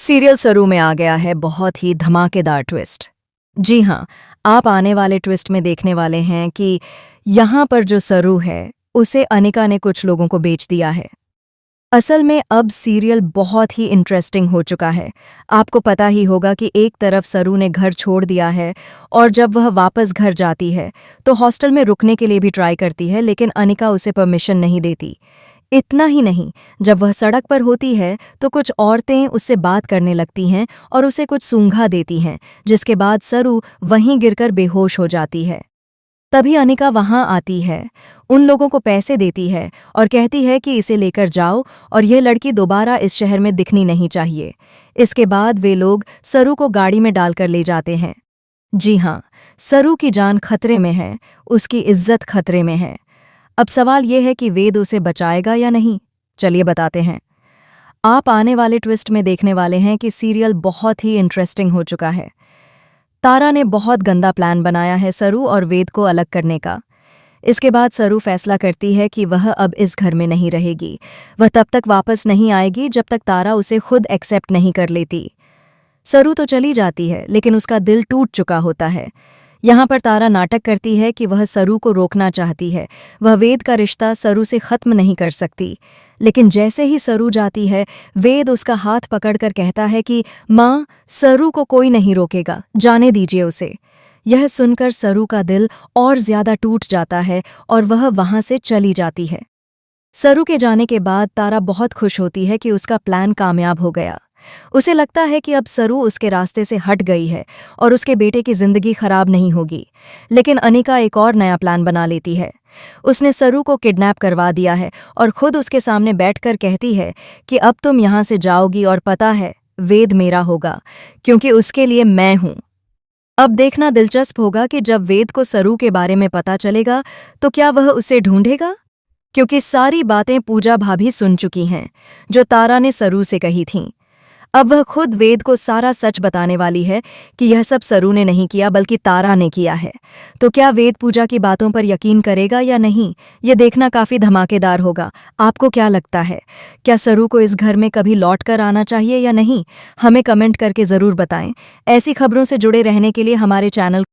Serial सरू में आ गया है बहुत ही धमाकेदार ट्विस्ट। जी हाँ, आप आने वाले ट्विस्ट में देखने वाले हैं कि यहाँ पर जो सरू है, उसे अनिका ने कुछ लोगों को बेच दिया है। असल में अब सीरियल बहुत ही इंटरेस्टिंग हो चुका है। आपको पता ही होगा कि एक तरफ सरू ने घर छोड़ दिया है और जब वह वापस घर जाती है तो हॉस्टल में रुकने के लिए भी ट्राई करती है, लेकिन अनिका उसे परमिशन नहीं देती। इतना ही नहीं, जब वह सड़क पर होती है तो कुछ औरतें उससे बात करने लगती हैं और उसे कुछ सूंघा देती हैं, जिसके बाद सरू वहीं गिरकर बेहोश हो जाती है। तभी अनिका वहां आती है, उन लोगों को पैसे देती है और कहती है कि इसे लेकर जाओ और यह लड़की दोबारा इस शहर में दिखनी नहीं चाहिए। इसके बाद वे लोग सरू को गाड़ी में डालकर ले जाते हैं। जी हाँ, सरू की जान खतरे में है, उसकी इज्जत खतरे में है। अब सवाल यह है कि वेद उसे बचाएगा या नहीं। चलिए बताते हैं। आप आने वाले ट्विस्ट में देखने वाले हैं कि सीरियल बहुत ही इंटरेस्टिंग हो चुका है। तारा ने बहुत गंदा प्लान बनाया है सरू और वेद को अलग करने का। इसके बाद सरू फैसला करती है कि वह अब इस घर में नहीं रहेगी। वह तब तक वापस नहीं आएगी जब तक तारा उसे खुद एक्सेप्ट नहीं कर लेती। सरू तो चली जाती है, लेकिन उसका दिल टूट चुका होता है। यहाँ पर तारा नाटक करती है कि वह सरू को रोकना चाहती है, वह वेद का रिश्ता सरू से खत्म नहीं कर सकती। लेकिन जैसे ही सरू जाती है, वेद उसका हाथ पकड़कर कहता है कि माँ, सरू को कोई नहीं रोकेगा, जाने दीजिए उसे। यह सुनकर सरू का दिल और ज्यादा टूट जाता है और वह वहां से चली जाती है। सरू के जाने के बाद तारा बहुत खुश होती है कि उसका प्लान कामयाब हो गया। उसे लगता है कि अब सरू उसके रास्ते से हट गई है और उसके बेटे की जिंदगी खराब नहीं होगी। लेकिन अनिका एक और नया प्लान बना लेती है। उसने सरू को किडनैप करवा दिया है और खुद उसके सामने बैठकर कहती है कि अब तुम यहाँ से जाओगी और पता है, वेद मेरा होगा, क्योंकि उसके लिए मैं हूँ। अब देखना दिलचस्प होगा कि जब वेद को सरू के बारे में पता चलेगा तो क्या वह उसे ढूंढेगा, क्योंकि सारी बातें पूजा भाभी सुन चुकी हैं जो तारा ने सरू से कही थीं। अब वह खुद वेद को सारा सच बताने वाली है कि यह सब सरू ने नहीं किया बल्कि तारा ने किया है। तो क्या वेद पूजा की बातों पर यकीन करेगा या नहीं, ये देखना काफी धमाकेदार होगा। आपको क्या लगता है, क्या सरू को इस घर में कभी लौट कर आना चाहिए या नहीं? हमें कमेंट करके जरूर बताएं। ऐसी खबरों से जुड़े रहने के लिए हमारे चैनल